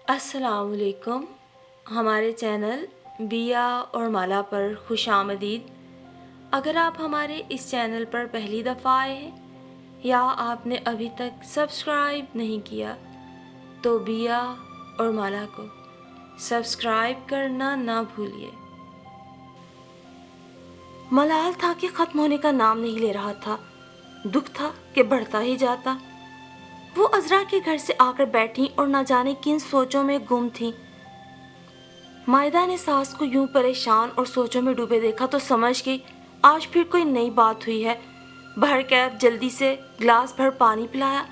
अस्सलाम वालेकुम। हमारे चैनल बिया और माला पर खुश आमदीद। अगर आप हमारे इस चैनल पर पहली दफ़ा आए हैं या आपने अभी तक सब्सक्राइब नहीं किया तो बिया और माला को सब्सक्राइब करना ना भूलिए। मलाल था कि ख़त्म होने का नाम नहीं ले रहा था, दुख था कि बढ़ता ही जाता। वो अज़रा के घर से आकर बैठी और न जाने किन सोचों में गुम थी। मायदा ने सास को यूं परेशान और सोचों में डूबे देखा तो समझ गई आज फिर कोई नई बात हुई है। भर कैफ जल्दी से ग्लास भर पानी पिलाया,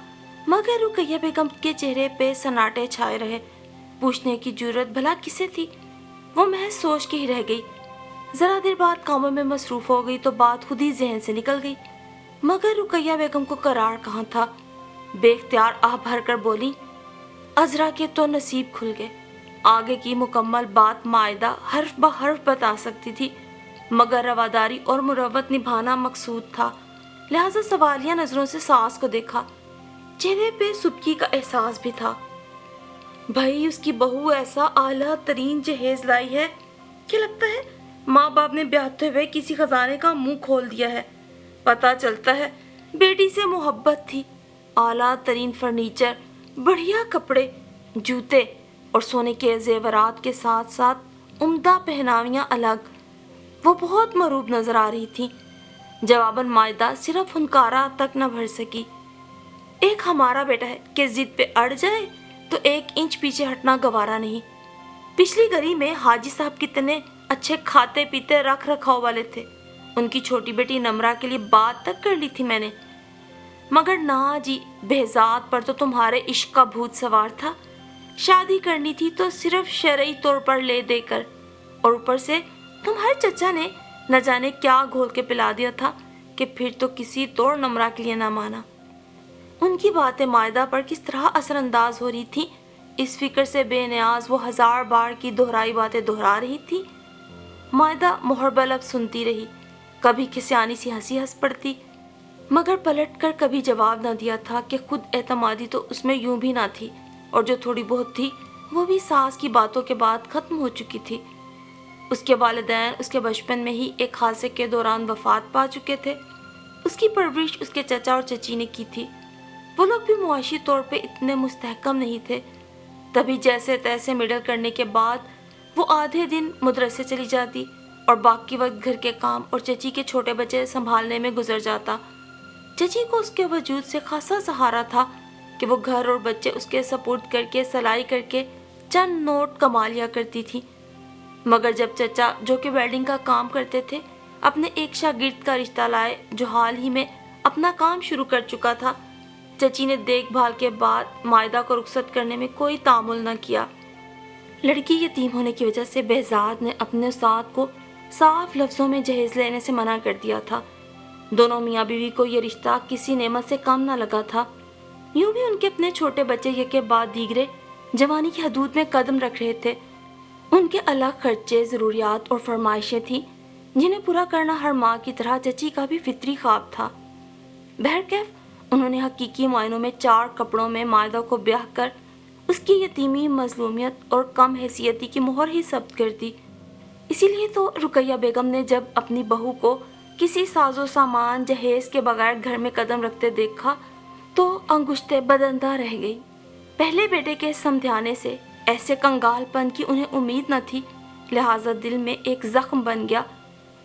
मगर रुकैया बेगम के चेहरे पे सन्नाटे छाए रहे। पूछने की जुर्रत भला किसे थी? वो महज सोच के ही रह गई। जरा देर बाद कामों में मसरूफ हो गई तो बात खुद ही जहन से निकल गई, मगर रुकैया बेगम को करार कहाँ था। बेख्तियार आह भर कर बोली, अजरा के तो नसीब खुल गए। आगे की मुकम्मल बात मायदा हर्फ ब हर्फ बता सकती थी, मगर रवादारी और मुरव्वत निभाना मकसूद था। लिहाजा सवालिया नजरों से सास को देखा। चेहरे पे सुबकी का एहसास भी था। भाई उसकी बहू ऐसा आला तरीन जहेज लाई है कि लगता है माँ बाप ने ब्याहते हुए किसी खजाने का मुंह खोल दिया है। पता चलता है बेटी से मोहब्बत थी। आला तरीन फर्नीचर, बढ़िया कपड़े, जूते और सोने के जेवरात के साथ साथ उम्दा पहनावियां अलग। वो बहुत मरूब नजर आ रही थी। जवाबन मायदा सिर्फ हुनकारा तक न भर सकी। एक हमारा बेटा है कि जिद पे अड़ जाए तो 1 इंच पीछे हटना गवारा नहीं। पिछली गली में हाजी साहब कितने अच्छे खाते पीते रख रखाव वाले थे। उनकी छोटी बेटी नमरा के लिए बात तक कर ली थी मैंने, मगर ना जी, बेहजाद पर तो तुम्हारे इश्क का भूत सवार था। शादी करनी थी तो सिर्फ शरई तौर पर ले देकर, और ऊपर से तुम्हारे चचा ने न जाने क्या घोल के पिला दिया था कि फिर तो किसी तौर नमरा के लिए ना माना। उनकी बातें मायदा पर किस तरह असरअंदाज हो रही थी, इस फिक्र से बेनियाज वो 1000 बार की दोहराई बातें दोहरा रही थी। मायदा मुहरबल अब सुनती रही। कभी खिसियानी सी हंसी हंस पड़ती, मगर पलट कर कभी जवाब न दिया था कि खुद एतमादी तो उसमें यूं भी ना थी, और जो थोड़ी बहुत थी वो भी सास की बातों के बाद खत्म हो चुकी थी। उसके वालिदैन उसके बचपन में ही एक हादसे के दौरान वफात पा चुके थे। उसकी परवरिश उसके चचा और चची ने की थी। वो लोग भी मुआशी तौर पे इतने मुस्तहकम नहीं थे। तभी जैसे तैसे मिडल करने के बाद वो आधे दिन मदरसे चली जाती और बाकी वक्त घर के काम और चची के छोटे बच्चे संभालने में गुजर जाता। चची को उसके वजूद से खासा सहारा था कि वो घर और बच्चे उसके सपुर्द करके सलाई करके चंद नोट कमा लिया करती थी। मगर जब चचा, जो कि वेल्डिंग का काम करते थे, अपने एक शागिर्द का रिश्ता लाए जो हाल ही में अपना काम शुरू कर चुका था, चची ने देखभाल के बाद मायदा को रुखसत करने में कोई तामुल न किया। लड़की यतीम होने की वजह से बेहजाद ने अपने उस्ताद को साफ लफ्जों में जहेज लेने से मना कर दिया था। दोनों मियाँ बीवी को ये रिश्ता किसी नेमत से कम न लगा था। यूं भी उनके अपने छोटे बच्चे यके बाद दीगरे जवानी की हदूद में कदम रख रहे थे। उनके अलग खर्चे, ज़रूरियात और फरमाइशें थीं जिन्हें पूरा करना हर माँ की तरह चची का भी फितरी ख्वाब था। बहरकैफ उन्होंने हकीकी मायनों में 4 कपड़ों में मायदा को ब्याह कर उसकी यतीमी, मजलूमियत और कम हैसियती की मोहर ही जब्त कर दी। इसीलिए तो रुकैया बेगम ने जब अपनी बहू को किसी साजो सामान जहेज के बगैर घर में कदम रखते देखा तो अंगुश्ते बदंदा रह गई। पहले बेटे के समझाने से ऐसे कंगालपन की उन्हें उम्मीद न थी, लिहाजा दिल में एक जख्म बन गया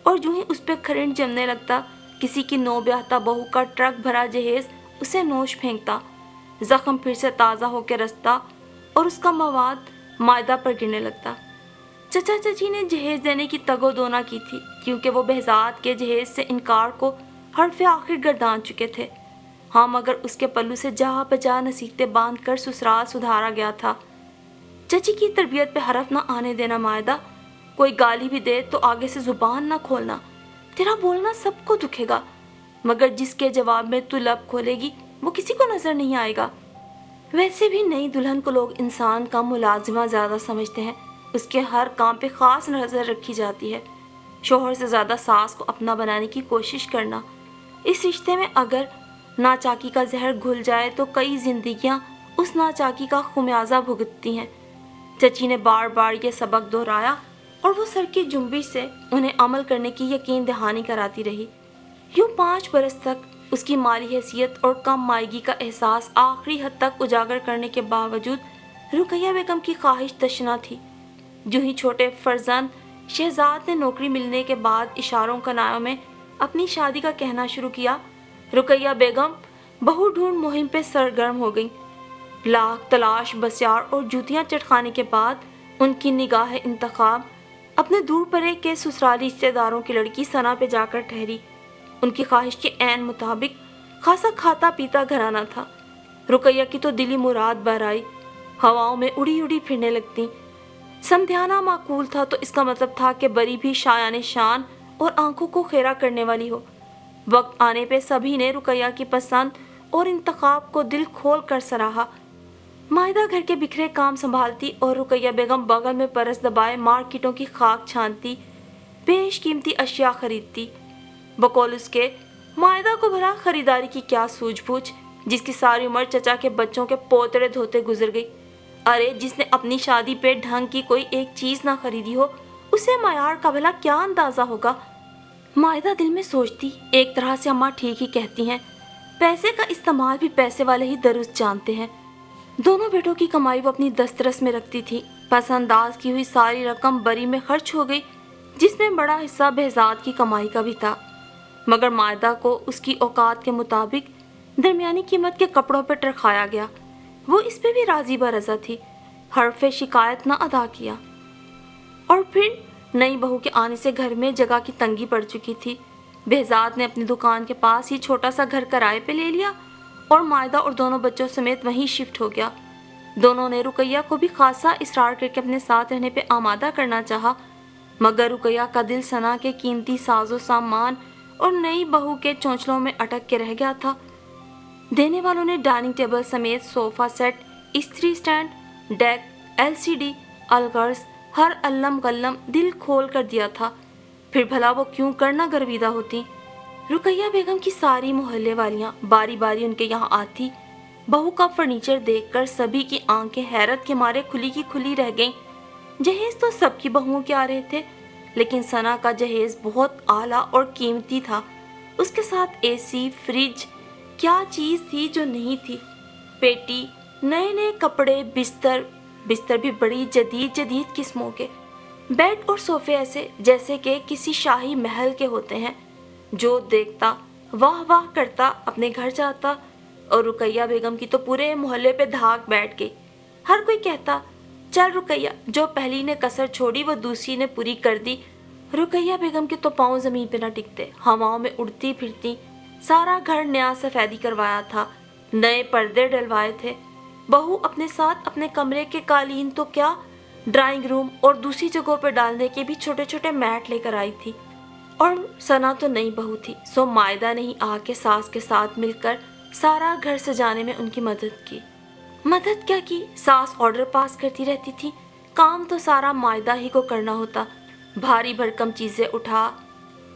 और यूं ही उस पर खरिंड जमने लगता। किसी की नौ ब्याहता बहू का ट्रक भरा जहेज उसे नोश फेंकता। जख्म फिर से ताज़ा होकर रसता और उसका मवाद मायदा पर गिरने लगता। चचा चची ने जहेज देने की तगो-दो ना की थी, क्योंकि वो बेहजाद के जहेज से इनकार को हरफ आखिर गर्दान चुके थे। हाँ, मगर उसके पल्लू से जहाँ बजा नसीहतें बांध कर ससुराल सुधारा गया था। चची की तरबियत पे हरफ ना आने देना मायदा। कोई गाली भी दे तो आगे से जुबान ना खोलना, तेरा बोलना सबको दुखेगा, मगर जिसके जवाब में तू लब खोलेगी वो किसी को नजर नहीं आएगा। वैसे भी नई दुल्हन को लोग इंसान का मुलाजिमा ज़्यादा समझते हैं। उसके हर काम पे ख़ास नज़र रखी जाती है। शोहर से ज़्यादा सास को अपना बनाने की कोशिश करना। इस रिश्ते में अगर नाचाकी का जहर घुल जाए तो कई जिंदगियां उस नाचाकी का खुमियाजा भुगतती हैं। چچی نے بار بار یہ سبق دہرایا اور وہ سر کی جنبش سے انہیں عمل کرنے کی یقین دہانی کراتی رہی۔ یوں 5 برس تک اس کی مالی حیثیت اور کم مائیگی کا احساس آخری حد تک اجاگر کرنے کے باوجود رقیہ بیگم کی خواہش تشنا تھی۔ جو ہی چھوٹے فرزند شہزاد نے نوکری ملنے کے بعد اشاروں کنایوں میں اپنی شادی کا کہنا شروع کیا، رقیہ بیگم بہو ڈھونڈ مہم پہ سرگرم ہو گئیں۔ لاکھ تلاش بسیار اور جوتیاں چٹکانے کے بعد ان کی نگاہ انتخاب اپنے دور پرے کے سسرالی رشتے داروں کی لڑکی ثنا پہ جا کر ٹھہری۔ ان کی خواہش کے عین مطابق خاصا کھاتا پیتا گھرانہ تھا۔ رقیہ کی تو دلی مراد بہر آئی، ہواؤں میں اڑی اڑی پھرنے لگتی۔ سمدھیانہ معقول تھا تو اس کا مطلب تھا کہ بری بھی شایان شان اور آنکھوں کو خیرہ کرنے والی ہو۔ وقت آنے پہ سبھی نے رقیہ کی پسند اور انتخاب کو دل کھول کر سراہا۔ مائدہ گھر کے بکھرے کام سنبھالتی اور رقیہ بیگم بغل میں پرس دبائے مارکیٹوں کی خاک چھانتی، بیش قیمتی اشیاء خریدتی۔ بقول اس کے مائدہ کو بھلا خریداری کی کیا سوجھ بوجھ، جس کی ساری عمر چچا کے بچوں کے پوتڑے دھوتے گزر گئی۔ ارے جس نے اپنی شادی پہ ڈھنگ کی کوئی ایک چیز نہ خریدی ہو، اسے معیار کا بھلا کیا اندازہ ہوگا۔ مائدہ دل میں سوچتی، ایک طرح سے اماں ٹھیک ہی کہتی ہیں، پیسے کا استعمال بھی پیسے والے ہی درست جانتے ہیں۔ دونوں بیٹوں کی کمائی وہ اپنی دسترس میں رکھتی تھی۔ پس انداز کی ہوئی ساری رقم بری میں خرچ ہو گئی، جس میں بڑا حصہ بہزاد کی کمائی کا بھی تھا، مگر مائدہ کو اس کی اوقات کے مطابق درمیانی قیمت کے کپڑوں پہ ٹرکھایا گیا۔ وہ اس پہ بھی راضی برضا تھی، حرف شکایت نہ ادا کیا۔ اور پھر نئی بہو کے آنے سے گھر میں جگہ کی تنگی پڑ چکی تھی۔ بہزاد نے اپنی دکان کے پاس ہی چھوٹا سا گھر کرائے پہ لے لیا اور مائدہ اور دونوں بچوں سمیت وہیں شفٹ ہو گیا۔ دونوں نے رقیہ کو بھی خاصا اصرار کر کے اپنے ساتھ رہنے پہ آمادہ کرنا چاہا، مگر رقیہ کا دل ثنا کے قیمتی ساز و سامان اور نئی بہو کے چونچلوں میں اٹک کے رہ گیا تھا۔ دینے والوں نے ڈائننگ ٹیبل سمیت صوفہ سیٹ، استری سٹینڈ، ڈیک، LCD، الغرض ہر علم غلم دل کھول کر دیا تھا۔ پھر بھلا وہ کیوں کرنا گرویدہ ہوتی۔ رقیہ بیگم کی ساری محلے والیاں باری باری ان کے یہاں آتی۔ بہو کا فرنیچر دیکھ کر سبھی کی آنکھیں حیرت کے مارے کھلی کی کھلی رہ گئیں۔ جہیز تو سب کی بہوؤں کے آ رہے تھے، لیکن ثنا کا جہیز بہت اعلیٰ اور قیمتی تھا۔ اس کے ساتھ AC، فریج، کیا چیز تھی جو نہیں تھی، پیٹی، نئے نئے کپڑے، بستر بھی بڑی جدید قسموں کے، بیڈ اور صوفے ایسے جیسے کہ کسی شاہی محل کے ہوتے ہیں۔ جو دیکھتا واہ واہ کرتا اپنے گھر جاتا، اور رقیہ بیگم کی تو پورے محلے پہ دھاک بیٹھ گئی۔ ہر کوئی کہتا، چل رقیہ، جو پہلی نے کسر چھوڑی وہ دوسری نے پوری کر دی۔ رقیہ بیگم کے تو پاؤں زمین پہ نہ ٹکتے، ہواؤں میں اڑتی پھرتی۔ سارا گھر نیا سفیدی کروایا تھا، نئے پردے ڈلوائے تھے۔ بہو اپنے ساتھ اپنے کمرے کے قالین تو کیا، ڈرائنگ روم اور دوسری جگہوں پہ ڈالنے کے بھی چھوٹے چھوٹے میٹ لے کر آئی تھی۔ اور ثنا تو نئی بہو تھی، سو مائدہ نے ہی آ کے ساس کے ساتھ مل کر سارا گھر سجانے میں ان کی مدد کی۔ مدد کیا کی، ساس آرڈر پاس کرتی رہتی تھی، کام تو سارا مائدہ ہی کو کرنا ہوتا۔ بھاری بھرکم چیزیں اٹھا،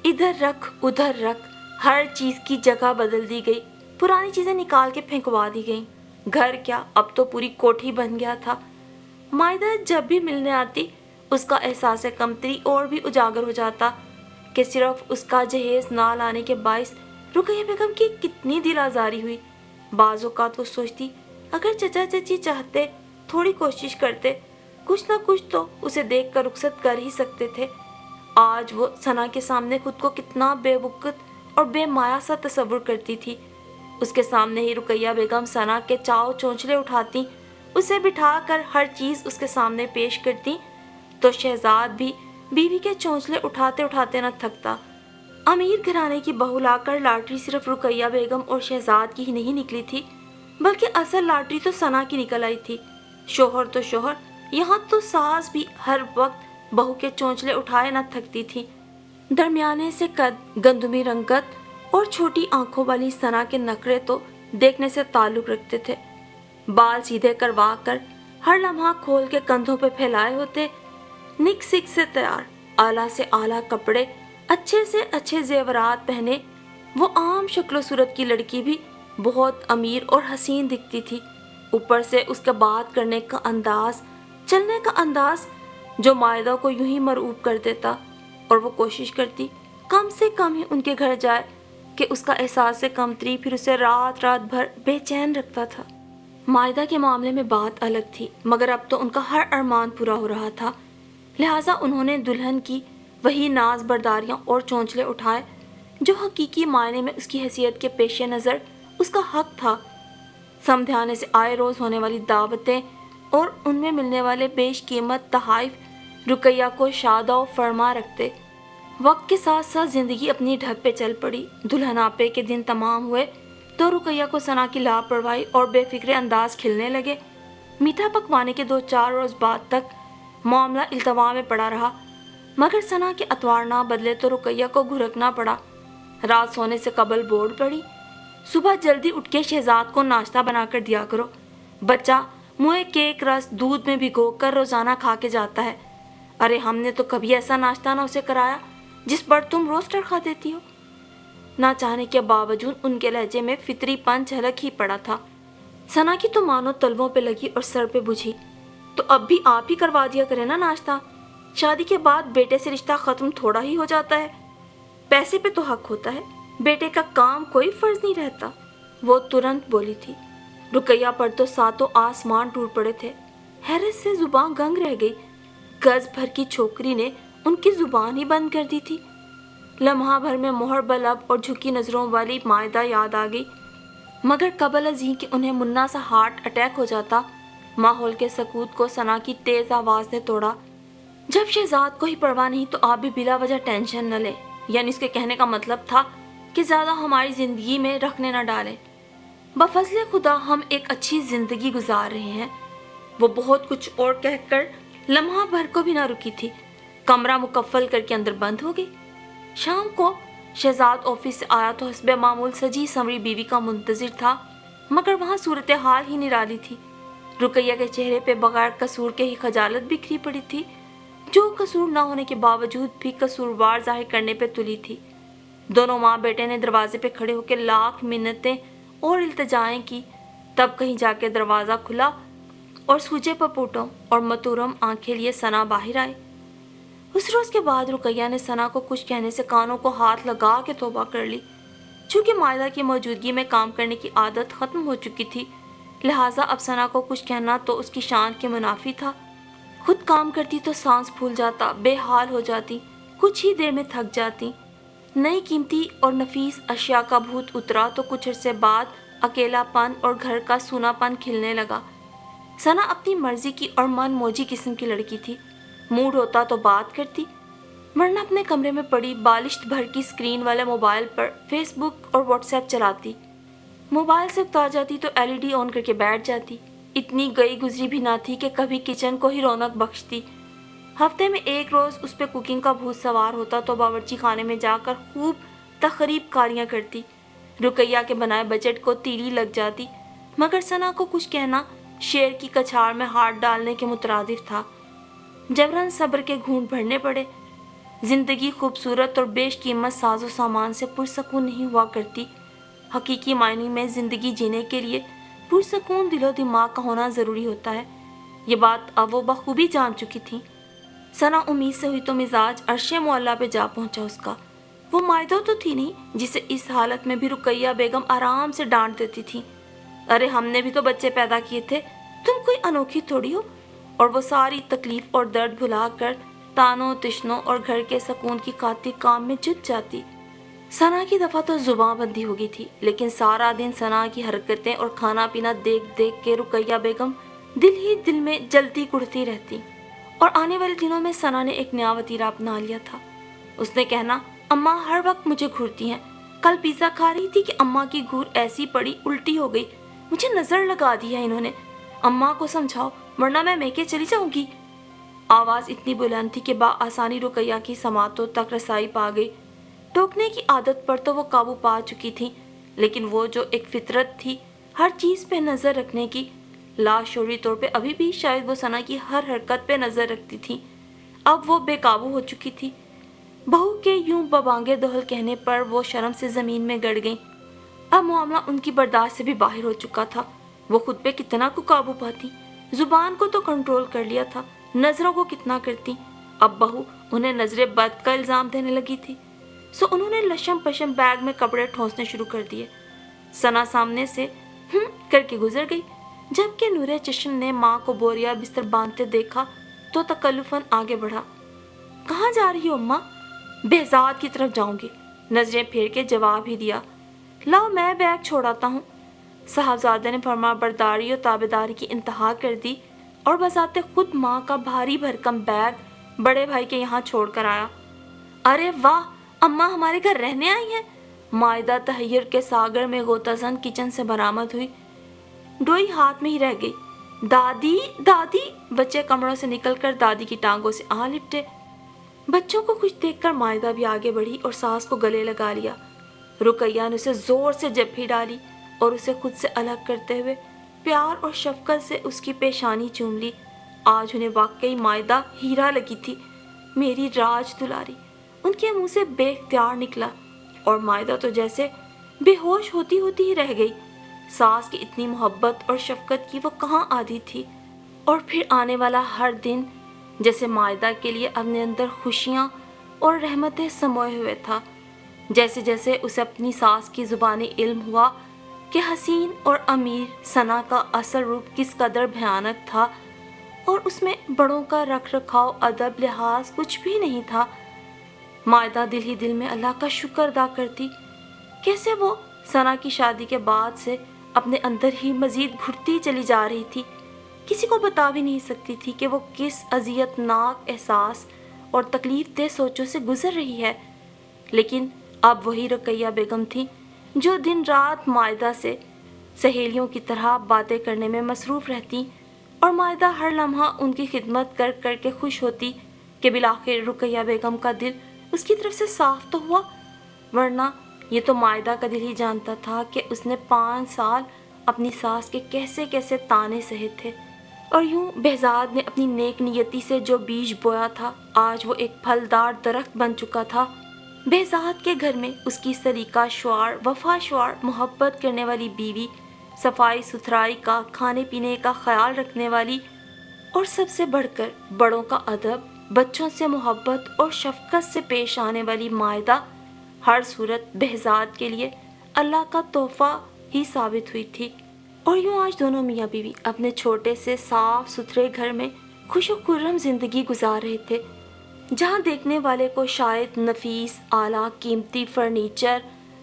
ادھر رکھ ادھر رکھ، ہر چیز کی جگہ بدل دی گئی، پرانی چیزیں نکال کے پھینکوا دی گئیں۔ گھر کیا، اب تو پوری کوٹھی بن گیا تھا۔ مائدہ جب بھی ملنے آتی، اس کا احساس کمتری اور بھی اجاگر ہو جاتا کہ صرف اس کا جہیز نہ لانے کے باعث رقیہ بیگم کی کتنی دل آزاری ہوئی۔ بعض اوقات وہ سوچتی، اگر چچا چچی چاہتے، تھوڑی کوشش کرتے، کچھ نہ کچھ تو اسے دیکھ کر رخصت کر ہی سکتے تھے۔ آج وہ ثنا کے سامنے خود کو کتنا بے وقت اور بے مایا سا تصور کرتی تھی۔ اس کے سامنے ہی رقیہ بیگم ثنا کے چاؤ چونچلے اٹھاتی، اسے بٹھا کر ہر چیز اس کے سامنے پیش کرتی، تو شہزاد بھی بیوی کے چونچلے اٹھاتے اٹھاتے نہ تھکتا۔ امیر گھرانے کی بہو لا کر لاٹری صرف رقیہ بیگم اور شہزاد کی ہی نہیں نکلی تھی، بلکہ اصل لاٹری تو ثنا کی نکل آئی تھی۔ شوہر تو شوہر، یہاں تو ساس بھی ہر وقت بہو کے چونچلے اٹھائے نہ تھکتی تھی۔ درمیانے سے قد، گندمی رنگت اور چھوٹی آنکھوں والی ثنا کے نخرے تو دیکھنے سے تعلق رکھتے تھے۔ بال سیدھے کروا کر ہر لمحہ کھول کے کندھوں پہ پھیلائے ہوتے، نک سک سے تیار، اعلیٰ سے اعلیٰ کپڑے، اچھے سے اچھے زیورات پہنے، وہ عام شکل و صورت کی لڑکی بھی بہت امیر اور حسین دکھتی تھی۔ اوپر سے اس کا بات کرنے کا انداز، चलने का अंदाज जो मायदा को यूं ही मरऊब कर देता, और वो कोशिश करती कम से कम ही उनके घर जाए कि उसका एहसास कमतरी फिर उसे रात रात भर बेचैन रखता था। मायदा के मामले में बात अलग थी, मगर अब तो उनका हर अरमान पूरा हो रहा था। लिहाजा उन्होंने दुल्हन की वही नाज बर्दारियां और चौंचले उठाए जो हकीकी मायने में उसकी हैसियत के पेश नज़र उसका हक था। समझाने से आए रोज़ होने वाली दावतें और उनमें मिलने वाले बेशकीमत तहाइफ रुकैया को शादा फरमा रखते। वक्त के साथ साथ ज़िंदगी अपनी ढब पे चल पड़ी। दुल्हन आपे के दिन तमाम हुए तो रुकैया को सना की लापरवाही और बेफिक्रे अंदाज खिलने लगे। मीठा पकवाने के 2-4 रोज़ बाद तक मामला इल्तवा में पड़ा रहा, मगर सना के अतवार ना बदले तो रुकैया को घुरकना पड़ा। रात सोने से कबल बोल पड़ी, सुबह जल्दी उठ के शहजाद को नाश्ता बनाकर दिया करो। बच्चा मुँह केक रस दूध में भिगो कर रोज़ाना खा के जाता है। अरे हमने तो कभी ऐसा नाश्ता ना उसे कराया जिस पर तुम रोस्टर खा देती हो। ना चाहने के बावजूद उनके लहजे में फितरीपन झलक ही पड़ा था। सना की तो मानो तलवों पे लगी और सर पे बुझी। तो अब भी आप ही करवा दिया करे ना नाश्ता। शादी के बाद बेटे से रिश्ता खत्म थोड़ा ही हो जाता है। पैसे पे तो हक होता है, बेटे का काम कोई फर्ज नहीं रहता। वो तुरंत बोली थी। रुकैया पर तो सातों आसमान टूट पड़े थे। हैरत से जुबान गंग रह गई। गज भर की छोकरी ने उनकी जुबान ही बंद कर दी थी। लम्हा भर में मोहर बलब और झुकी नजरों वाली मायदा याद आ गई, मगर कबल अज़ीं कि उन्हें मुन्ना सा हार्ट अटैक हो जाता। माहौल के सकूत को सना की तेज आवाज ने तोड़ा। जब शहजाद को ही परवाह नहीं तो आप भी बिला वजह टेंशन न ले। यानी उसके कहने का मतलब था कि ज्यादा हमारी जिंदगी में रखने न डालें। बफज़ले खुदा हम एक अच्छी जिंदगी गुजार रहे हैं। वो बहुत कुछ और कहकर लम्हा भर को भी ना रुकी थी। कमरा मुकफ्फल करके अंदर बंद हो गई। शाम को शहजाद ऑफिस से आया तो हस्बे मामूल सजी संवरी बीवी का मुंतजिर था, मगर वहाँ सूरत हाल ही निराली थी। रुकैया के चेहरे पे बगैर कसूर के ही खजालत बिखरी पड़ी थी, जो कसूर ना होने के बावजूद भी कसूरवार जाहिर करने पे तुली थी। दोनों माँ बेटे ने दरवाजे पे खड़े होकर लाख मिन्नतें और इल्तिजाएं की, तब कहीं जाके दरवाज़ा खुला और सूजे पपूटों और मतूरम आंखें लिए सना बाहर आई। उस रोज के बाद रुकैया ने सना को कुछ कहने से कानों को हाथ लगा के तौबा कर ली। चूंकि मायदा की मौजूदगी में काम करने की आदत खत्म हो चुकी थी, लिहाजा अब सना को कुछ कहना तो उसकी शान के मुनाफी था। खुद काम करती तो सांस फूल जाता, बेहाल हो जाती, कुछ ही देर में थक जाती। नई कीमती और नफीस अशिया का भूत उतरा तो कुछ अरसे बाद अकेलापन और घर का सूनापन खिलने लगा। सना अपनी मर्जी की और मन मौजी किस्म की लड़की थी। मूड होता तो बात करती, वरना अपने कमरे में पड़ी बालिश्त भर की स्क्रीन वाले मोबाइल पर फेसबुक और व्हाट्सएप चलाती। मोबाइल से उतार जाती तो एलईडी ऑन करके बैठ जाती। इतनी गई गुजरी भी ना थी कि कभी किचन को ही रौनक बख्शती। हफ्ते में एक रोज़ उस पर कुकिंग का भूत सवार होता तो बावर्ची खाने में जाकर खूब तखरीब कारियाँ करती। रुकैया के बनाए बजट को तीली लग जाती, मगर सना को कुछ कहना शेर की कछाड़ में हाथ डालने के मुतरादिफ था। जबरन सब्र के घूंट भरने पड़े। जिंदगी खूबसूरत और बेशकीमत साजो सामान से पुरसकून नहीं हुआ करती। हकीकी मायने में जिंदगी जीने के लिए पुरसकून दिलो दिमाग का होना ज़रूरी होता है। ये बात अब वो बखूबी जान चुकी थी। सना उम्मीद से हुई तो मिजाज अर्शे मौला पे जा पहुंचा उसका। वो मायदा तो थी नहीं जिसे इस हालत में भी रुकैया बेगम आराम से डांट देती थी। अरे हमने भी तो बच्चे पैदा किए थे, तुम कोई अनोखी थोड़ी हो। और वो सारी तकलीफ और दर्द भुलाकर तानों तिश्नों और घर के सुकून की खातिर काम में जुट जाती। सना की दफ़ा तो जुबान बंदी हो गई थी, लेकिन सारा दिन सना की हरकतें और खाना पीना देख देख के रुकैया बेगम दिल ही दिल में जलती कुड़ती रहती। और आने वाले दिनों में सना ने एक नया वतीरा अपना लिया था। उसने कहना, अम्मा हर वक्त मुझे घूरती हैं। कल पिज़्ज़ा खा रही थी कि अम्मा की घूर ऐसी पड़ी उल्टी हो गई। मुझे नज़र लगा दी है इन्होंने। अम्मा को समझाओ वरना मैं मैके चली जाऊंगी। आवाज़ इतनी बुलंद थी कि आसानी रुकैया की समातों तक रसाई पा गई। टोकने की आदत पर तो वो काबू पा चुकी थी, लेकिन वो जो एक फितरत थी हर चीज़ पे नज़र रखने की, लाशौरी तौर पे अभी भी शायद वो सना की हर हरकत पे नज़र रखती थी। अब वो बेकाबू हो चुकी थी। बहू के यूं बबांगे दोहल कहने पर वो शर्म से ज़मीन में गड़ गई। अब मामला उनकी बर्दाश्त से भी बाहर हो चुका था। वो खुद पे कितना को काबू पाती। زبان کو تو کنٹرول کر لیا تھا، نظروں کو کتنا کرتی۔ اب بہو انہیں نظر بد کا الزام دینے لگی تھی، سو انہوں نے لشم پشم بیگ میں کپڑے ٹھونسنے شروع کر دیے۔ ثنا سامنے سے کر کے گزر گئی، جبکہ نور چشم نے ماں کو بوریا بستر باندھتے دیکھا تو تکلفاً آگے بڑھا۔ کہاں جا رہی ہو اماں؟ بہزاد کی طرف جاؤں گی، نظریں پھیر کے جواب ہی دیا۔ لاؤ میں بیگ چھوڑاتا ہوں۔ صاحبزادے نے فرما برداری اور تابعداری کی انتہا کر دی اور بذات خود ماں کا بھاری بھرکم بیگ بڑے بھائی کے یہاں چھوڑ کر آیا۔ ارے واہ، اماں ہمارے گھر رہنے آئی ہیں۔ مائدہ تحیر کے ساگر میں غوطہ زن کچن سے برآمد ہوئی، ڈوئی ہاتھ میں ہی رہ گئی۔ دادی دادی، بچے کمروں سے نکل کر دادی کی ٹانگوں سے آ لپٹے۔ بچوں کو کچھ دیکھ کر مائدہ بھی آگے بڑھی اور ساس کو گلے لگا لیا۔ رقیہ نے اسے زور سے جپھی ڈالی اور اسے خود سے الگ کرتے ہوئے پیار اور شفقت سے اس کی پیشانی چوم لی۔ آج انہیں واقعی مائدہ ہیرا لگی تھی، میری راج دلاری، ان کے منہ سے بے اختیار نکلا، اور مائدہ تو جیسے بے ہوش ہوتی ہوتی ہی رہ گئی۔ ساس کی اتنی محبت اور شفقت کی وہ کہاں عادی تھی، اور پھر آنے والا ہر دن جیسے مائدہ کے لیے اپنے اندر خوشیاں اور رحمتیں سموئے ہوئے تھا۔ جیسے جیسے اسے اپنی ساس کی زبانی علم ہوا کہ حسین اور امیر ثنا کا اصل روپ کس قدر بھیانک تھا، اور اس میں بڑوں کا رکھ رکھاؤ، ادب، لحاظ کچھ بھی نہیں تھا، مائدہ دل ہی دل میں اللہ کا شکر ادا کرتی۔ کیسے وہ ثنا کی شادی کے بعد سے اپنے اندر ہی مزید گھٹتی چلی جا رہی تھی، کسی کو بتا بھی نہیں سکتی تھی کہ وہ کس اذیت ناک احساس اور تکلیف دہ سوچوں سے گزر رہی ہے۔ لیکن اب وہی رقیہ بیگم تھی جو دن رات مائدہ سے سہیلیوں کی طرح باتیں کرنے میں مصروف رہتی، اور مائدہ ہر لمحہ ان کی خدمت کر کر کے خوش ہوتی کہ بالآخر رقیہ بیگم کا دل اس کی طرف سے صاف تو ہوا، ورنہ یہ تو مائدہ کا دل ہی جانتا تھا کہ اس نے 5 سال اپنی ساس کے کیسے کیسے تانے سہے تھے، اور یوں بہزاد نے اپنی نیک نیتی سے جو بیج بویا تھا آج وہ ایک پھلدار درخت بن چکا تھا۔ بہزاد کے گھر میں اس کی سلیقہ شعار، وفا شعار، محبت کرنے والی بیوی، صفائی ستھرائی کا، کھانے پینے کا خیال رکھنے والی، اور سب سے بڑھ کر بڑوں کا ادب، بچوں سے محبت اور شفقت سے پیش آنے والی مائدہ ہر صورت بہزاد کے لیے اللہ کا تحفہ ہی ثابت ہوئی تھی۔ اور یوں آج دونوں میاں بیوی اپنے چھوٹے سے صاف ستھرے گھر میں خوش و خرم زندگی گزار رہے تھے، جہاں دیکھنے والے کو شاید نفیس اعلیٰ قیمتی فرنیچر،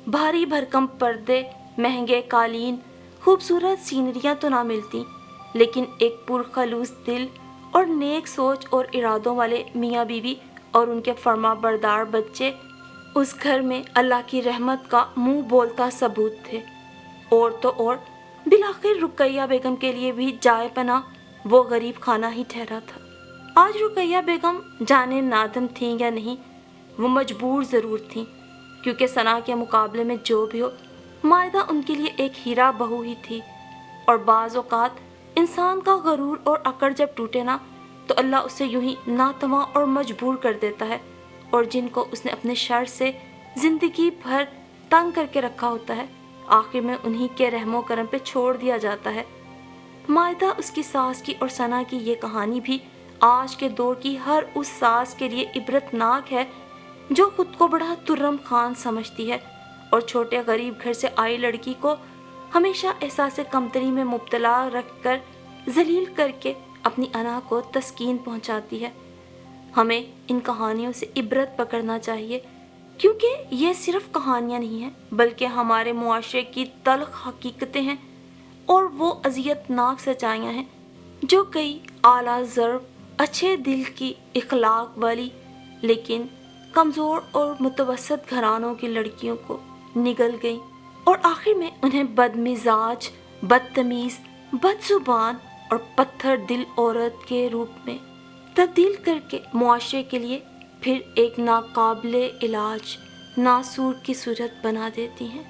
بھاری بھرکم پردے، مہنگے قالین، خوبصورت سینریاں تو نہ ملتی، لیکن ایک پرخلوص دل اور نیک سوچ اور ارادوں والے میاں بیوی اور ان کے فرما بردار بچے اس گھر میں اللہ کی رحمت کا منہ بولتا ثبوت تھے۔ اور تو اور بالآخر رقیہ بیگم کے لیے بھی جائے پناہ وہ غریب خانہ ہی ٹھہرا تھا۔ آج رقیہ بیگم جانے نادم تھیں یا نہیں، وہ مجبور ضرور تھیں، کیونکہ ثنا کے مقابلے میں جو بھی ہو مائدہ ان کے لیے ایک ہیرا بہو ہی تھی۔ اور بعض اوقات انسان کا غرور اور اکڑ جب ٹوٹے نا تو اللہ اسے یوں ہی ناتواں اور مجبور کر دیتا ہے، اور جن کو اس نے اپنے شر سے زندگی بھر تنگ کر کے رکھا ہوتا ہے آخر میں انہی کے رحم و کرم پہ چھوڑ دیا جاتا ہے۔ مائدہ، اس کی ساس کی اور ثنا کی یہ کہانی بھی آج کے دور کی ہر اس ساس کے لیے عبرت ناک ہے جو خود کو بڑا ترم خان سمجھتی ہے اور چھوٹے غریب گھر سے آئی لڑکی کو ہمیشہ احساس کمتری میں مبتلا رکھ کر ذلیل کر کے اپنی انا کو تسکین پہنچاتی ہے۔ ہمیں ان کہانیوں سے عبرت پکڑنا چاہیے، کیونکہ یہ صرف کہانیاں نہیں ہیں بلکہ ہمارے معاشرے کی تلخ حقیقتیں ہیں، اور وہ اذیت ناک سچائیاں ہیں جو کئی اعلیٰ ضرب، اچھے دل کی اخلاق والی لیکن کمزور اور متوسط گھرانوں کی لڑکیوں کو نگل گئیں، اور آخر میں انہیں بد مزاج، بدتمیز، بد زبان اور پتھر دل عورت کے روپ میں تبدیل کر کے معاشرے کے لیے پھر ایک ناقابل علاج ناسور کی صورت بنا دیتی ہیں۔